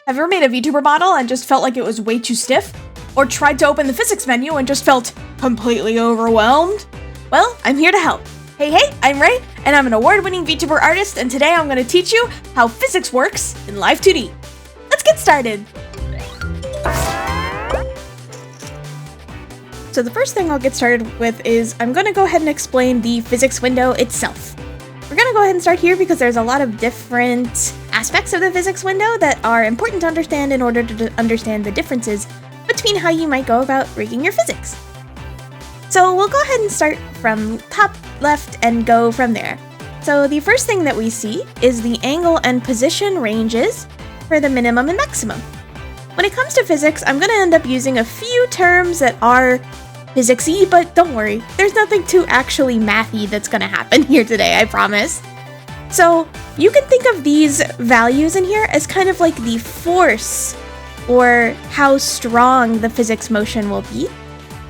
Have you ever made a VTuber model and just felt like it was way too stiff? Or tried to open the physics menu and just felt completely overwhelmed? Well, I'm here to help. Hey, I'm Ray, and I'm an award-winning VTuber artist, and today I'm going to teach you how physics works in Live2D. Let's get started! So the first thing I'll get started with is I'm going to go ahead and explain the physics window itself. We're going to go ahead and start here because there's a lot of different aspects of the physics window that are important to understand in order to understand the differences between how you might go about rigging your physics. So we'll go ahead and start from top left and go from there. So the first thing that we see is the angle and position ranges for the minimum and maximum. When it comes to physics, I'm going to end up using a few terms that are physics-y, but don't worry, there's nothing too actually mathy that's going to happen here today, I promise. So you can think of these values in here as kind of like the force or how strong the physics motion will be.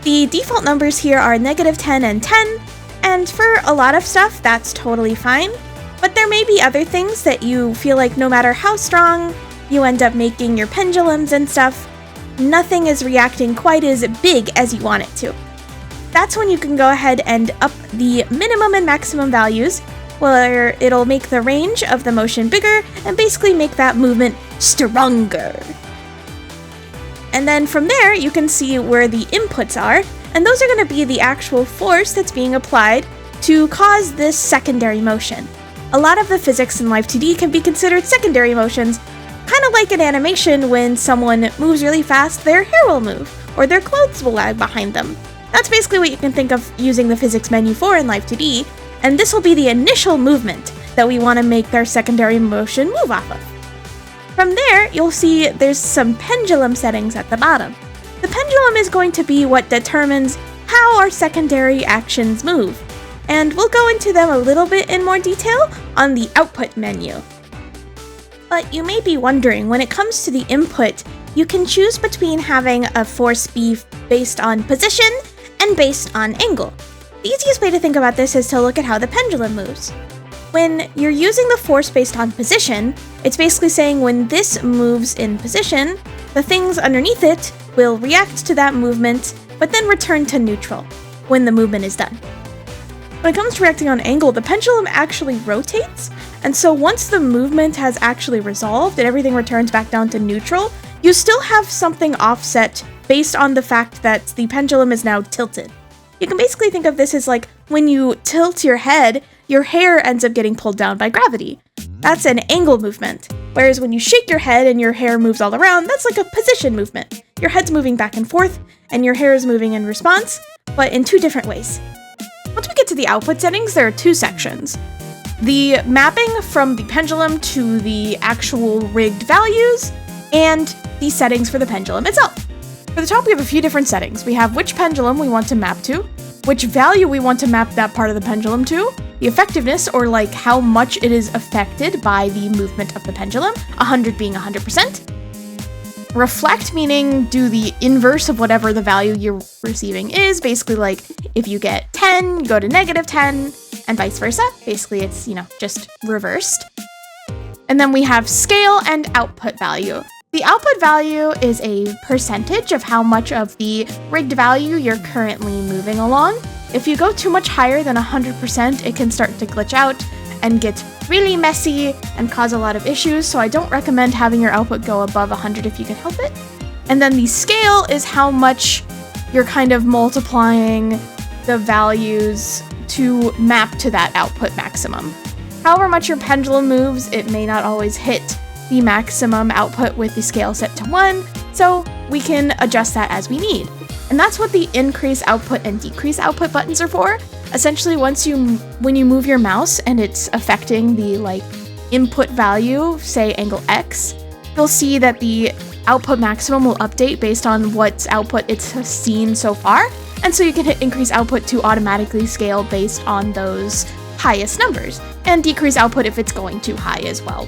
The default numbers here are -10 and 10, and for a lot of stuff, that's totally fine. But there may be other things that you feel like no matter how strong you end up making your pendulums and stuff, nothing is reacting quite as big as you want it to. That's when you can go ahead and up the minimum and maximum values, where it'll make the range of the motion bigger and basically make that movement stronger. And then from there, you can see where the inputs are, and those are going to be the actual force that's being applied to cause this secondary motion. A lot of the physics in Live2D can be considered secondary motions, kind of like an animation. When someone moves really fast, their hair will move, or their clothes will lag behind them. That's basically what you can think of using the physics menu for in Live2D, and this will be the initial movement that we want to make their secondary motion move off of. From there, you'll see there's some pendulum settings at the bottom. The pendulum is going to be what determines how our secondary actions move, and we'll go into them a little bit in more detail on the output menu. But you may be wondering, when it comes to the input, you can choose between having a force be based on position and based on angle. The easiest way to think about this is to look at how the pendulum moves. When you're using the force based on position, it's basically saying when this moves in position, the things underneath it will react to that movement, but then return to neutral when the movement is done. When it comes to reacting on angle, the pendulum actually rotates, and so once the movement has actually resolved and everything returns back down to neutral, you still have something offset based on the fact that the pendulum is now tilted. You can basically think of this as like when you tilt your head, your hair ends up getting pulled down by gravity. That's an angle movement. Whereas when you shake your head and your hair moves all around, that's like a position movement. Your head's moving back and forth, and your hair is moving in response, but in two different ways. Once we get to the output settings, there are two sections. The mapping from the pendulum to the actual rigged values, and the settings for the pendulum itself. For the top, we have a few different settings. We have which pendulum we want to map to, which value we want to map that part of the pendulum to, the effectiveness, or like how much it is affected by the movement of the pendulum, 100 being 100%. Reflect, meaning do the inverse of whatever the value you're receiving is. Basically, like if you get 10, you go to -10, and vice versa. Basically, it's, just reversed. And then we have scale and output value. The output value is a percentage of how much of the rigged value you're currently moving along. If you go too much higher than 100%, it can start to glitch out and get really messy and cause a lot of issues, so I don't recommend having your output go above 100 if you can help it. And then the scale is how much you're kind of multiplying the values to map to that output maximum. However much your pendulum moves, it may not always hit the maximum output with the scale set to 1, so we can adjust that as we need. And that's what the increase output and decrease output buttons are for. Essentially, when you move your mouse and it's affecting the input value, say angle X, you'll see that the output maximum will update based on what output it's seen so far. And so you can hit increase output to automatically scale based on those highest numbers, and decrease output if it's going too high as well.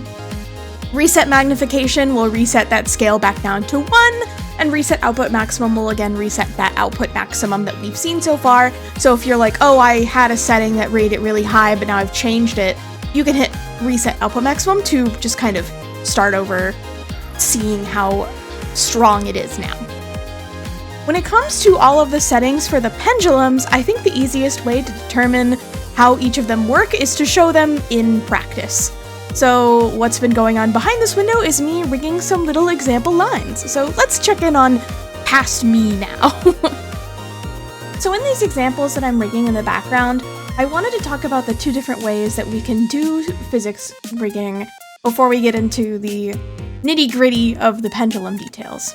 Reset magnification will reset that scale back down to 1, and reset output maximum will again reset that output maximum that we've seen so far. So if you're like, oh, I had a setting that rated it really high, but now I've changed it, you can hit reset output maximum to just kind of start over seeing how strong it is now. When it comes to all of the settings for the pendulums, I think the easiest way to determine how each of them work is to show them in practice. So what's been going on behind this window is me rigging some little example lines. So let's check in on past me now. So in these examples that I'm rigging in the background, I wanted to talk about the two different ways that we can do physics rigging before we get into the nitty-gritty of the pendulum details.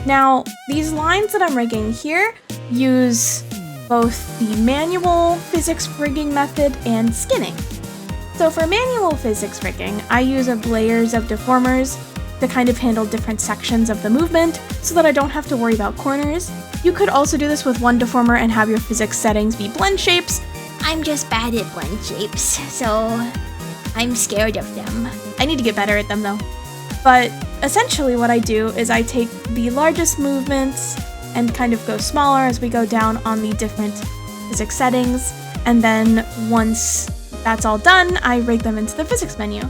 Now, these lines that I'm rigging here use both the manual physics rigging method and skinning. So for manual physics rigging, I use layers of deformers to kind of handle different sections of the movement so that I don't have to worry about corners. You could also do this with one deformer and have your physics settings be blend shapes. I'm just bad at blend shapes, so I'm scared of them. I need to get better at them though. But essentially what I do is I take the largest movements and kind of go smaller as we go down on the different physics settings, and then once that's all done, I rig them into the physics menu.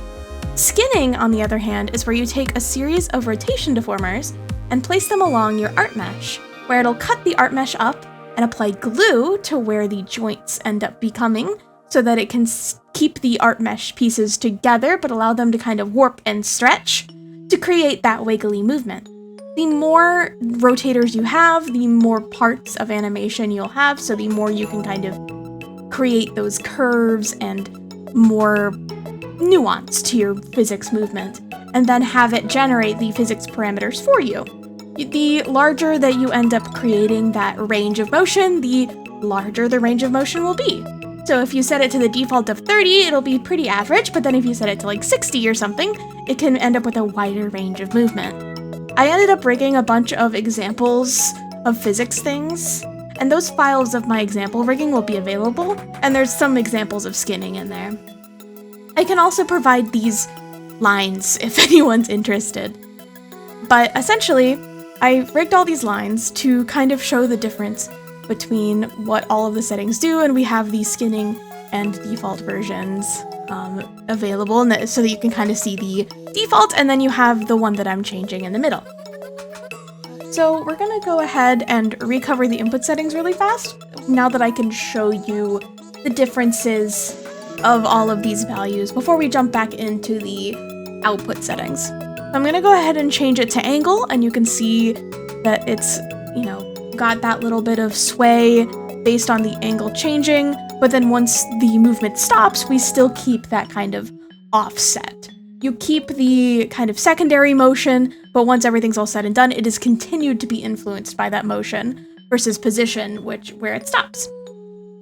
Skinning, on the other hand, is where you take a series of rotation deformers and place them along your art mesh, where it'll cut the art mesh up and apply glue to where the joints end up becoming so that it can keep the art mesh pieces together but allow them to kind of warp and stretch to create that wiggly movement. The more rotators you have, the more parts of animation you'll have, so the more you can kind of create those curves and more nuance to your physics movement, and then have it generate the physics parameters for you. The larger that you end up creating that range of motion, the larger the range of motion will be. So if you set it to the default of 30, it'll be pretty average, but then if you set it to like 60 or something, it can end up with a wider range of movement. I ended up rigging a bunch of examples of physics things, and those files of my example rigging will be available, and there's some examples of skinning in there. I can also provide these lines if anyone's interested. But essentially, I rigged all these lines to kind of show the difference between what all of the settings do, and we have the skinning and default versions available so that you can kind of see the default, and then you have the one that I'm changing in the middle. So we're gonna go ahead and recover the input settings really fast, now that I can show you the differences of all of these values before we jump back into the output settings. I'm gonna go ahead and change it to angle, and you can see that it's, got that little bit of sway based on the angle changing, but then once the movement stops, we still keep that kind of offset. You keep the kind of secondary motion, but once everything's all said and done, it is continued to be influenced by that motion versus position, where it stops.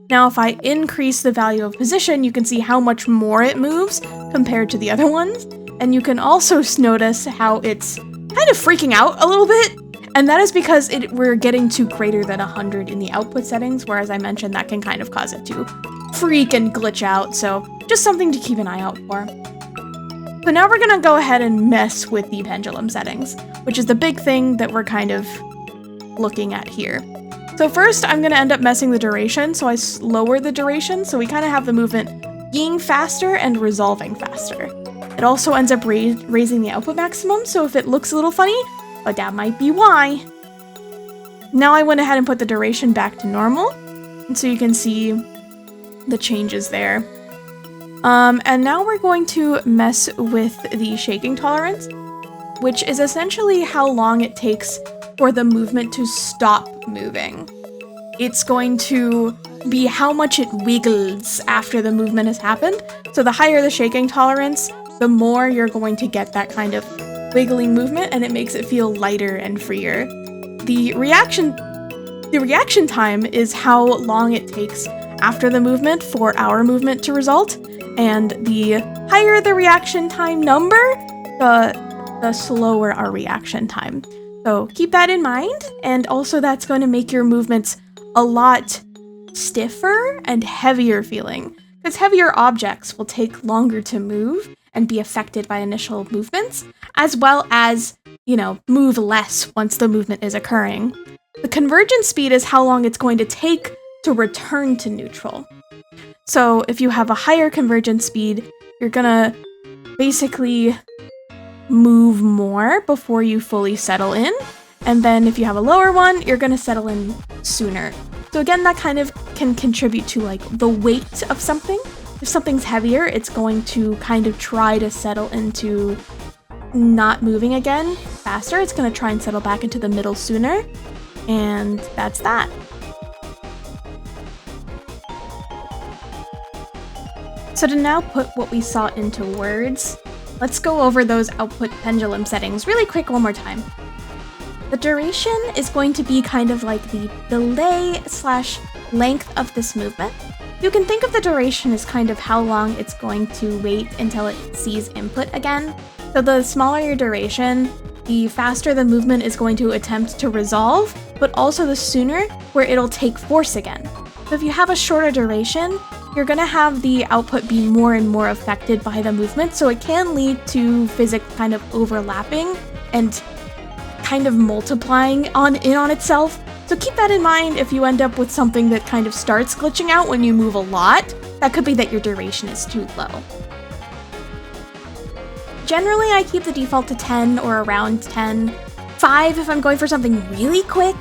Now, if I increase the value of position, you can see how much more it moves compared to the other ones, and you can also notice how it's kind of freaking out a little bit, and that is because we're getting to greater than 100 in the output settings, where, as I mentioned, that can kind of cause it to freak and glitch out, so just something to keep an eye out for. So now we're gonna go ahead and mess with the pendulum settings, which is the big thing that we're kind of looking at here. So first, I'm gonna end up messing the duration, so I lower the duration, so we kind of have the movement being faster and resolving faster. It also ends up raising the output maximum, so if it looks a little funny, but that might be why. Now I went ahead and put the duration back to normal, and so you can see the changes there. And now we're going to mess with the shaking tolerance, which is essentially how long it takes for the movement to stop moving. It's going to be how much it wiggles after the movement has happened. So the higher the shaking tolerance, the more you're going to get that kind of wiggling movement, and it makes it feel lighter and freer. The reaction time is how long it takes after the movement for our movement to result, and the higher the reaction time number, the slower our reaction time. So keep that in mind, and also that's going to make your movements a lot stiffer and heavier feeling, because heavier objects will take longer to move and be affected by initial movements, as well as, move less once the movement is occurring. The convergence speed is how long it's going to take to return to neutral. So if you have a higher convergence speed, you're gonna basically move more before you fully settle in. And then if you have a lower one, you're gonna settle in sooner. So again, that kind of can contribute to like the weight of something. If something's heavier, it's going to kind of try to settle into not moving again faster. It's gonna try and settle back into the middle sooner. And that's that. So to now put what we saw into words, let's go over those output pendulum settings really quick one more time. The duration is going to be kind of like the delay / length of this movement. You can think of the duration as kind of how long it's going to wait until it sees input again. So the smaller your duration, the faster the movement is going to attempt to resolve, but also the sooner where it'll take force again. So if you have a shorter duration, you're going to have the output be more and more affected by the movement, so it can lead to physics kind of overlapping and kind of multiplying in on itself. So keep that in mind if you end up with something that kind of starts glitching out when you move a lot. That could be that your duration is too low. Generally, I keep the default to 10 or around 10. 5 if I'm going for something really quick,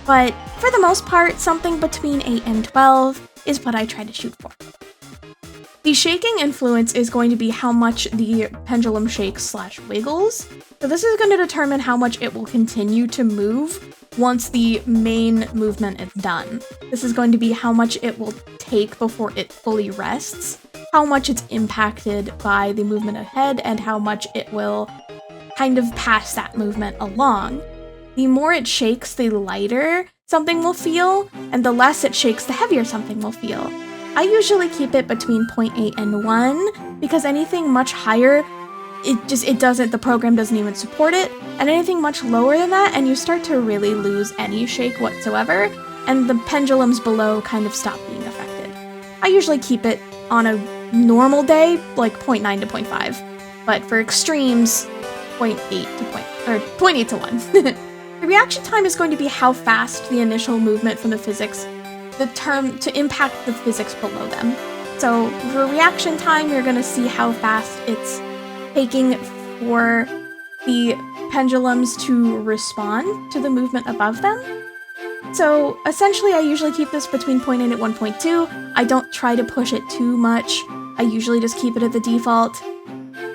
but for the most part, something between 8 and 12 is what I try to shoot for. The shaking influence is going to be how much the pendulum shakes / wiggles. So this is going to determine how much it will continue to move once the main movement is done. This is going to be how much it will take before it fully rests, how much it's impacted by the movement ahead, and how much it will kind of pass that movement along. The more it shakes, the lighter something will feel, and the less it shakes, the heavier something will feel. I usually keep it between 0.8 and 1, because anything much higher, the program doesn't even support it, and anything much lower than that, and you start to really lose any shake whatsoever, and the pendulums below kind of stop being affected. I usually keep it on a normal day, like 0.9 to 0.5, but for extremes, 0.8 to 1. The reaction time is going to be how fast the initial movement from the physics to impact the physics below them. So for reaction time, you're going to see how fast it's taking for the pendulums to respond to the movement above them. So essentially, I usually keep this between 0.8 and 1.2. I don't try to push it too much. I usually just keep it at the default.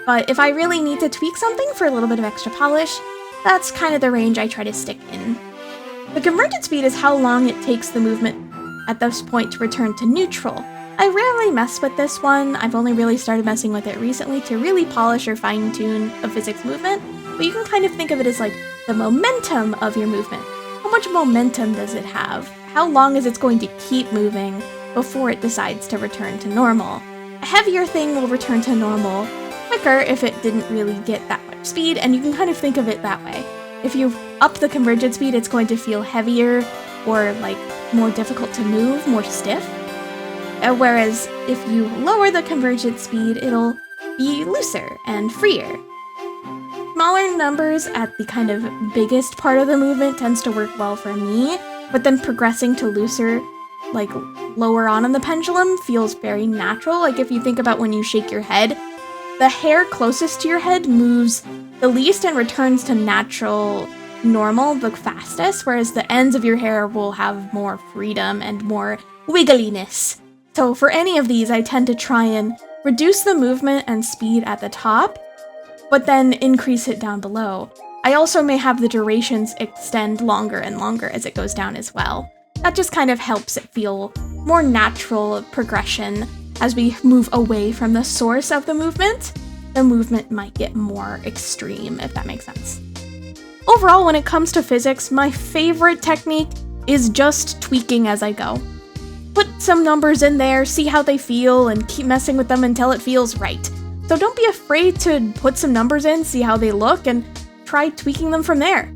But if I really need to tweak something for a little bit of extra polish, that's kind of the range I try to stick in. The convergent speed is how long it takes the movement at this point to return to neutral. I rarely mess with this one. I've only really started messing with it recently to really polish or fine-tune a physics movement, but you can kind of think of it as like the momentum of your movement. How much momentum does it have? How long is it going to keep moving before it decides to return to normal? A heavier thing will return to normal quicker if it didn't really get that much speed, and you can kind of think of it that way. If you up the convergent speed, it's going to feel heavier or like more difficult to move, more stiff. Whereas if you lower the convergent speed, it'll be looser and freer. Smaller numbers at the kind of biggest part of the movement tends to work well for me, but then progressing to looser, like lower on in the pendulum, feels very natural. Like if you think about when you shake your head, the hair closest to your head moves the least and returns to natural normal the fastest, whereas the ends of your hair will have more freedom and more wiggliness. So for any of these, I tend to try and reduce the movement and speed at the top, but then increase it down below. I also may have the durations extend longer and longer as it goes down as well. That just kind of helps it feel more natural progression. As we move away from the source of the movement might get more extreme, if that makes sense. Overall, when it comes to physics, my favorite technique is just tweaking as I go. Put some numbers in there, see how they feel, and keep messing with them until it feels right. So don't be afraid to put some numbers in, see how they look, and try tweaking them from there.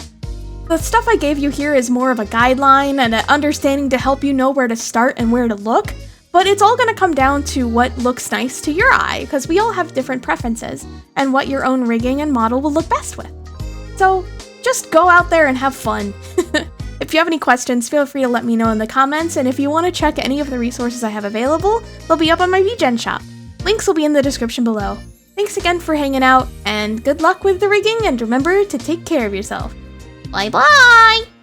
The stuff I gave you here is more of a guideline and an understanding to help you know where to start and where to look, but it's all going to come down to what looks nice to your eye, because we all have different preferences, and what your own rigging and model will look best with. So just go out there and have fun. If you have any questions, feel free to let me know in the comments, and if you want to check any of the resources I have available, they'll be up on my VGen shop. Links will be in the description below. Thanks again for hanging out, and good luck with the rigging, and remember to take care of yourself. Bye bye!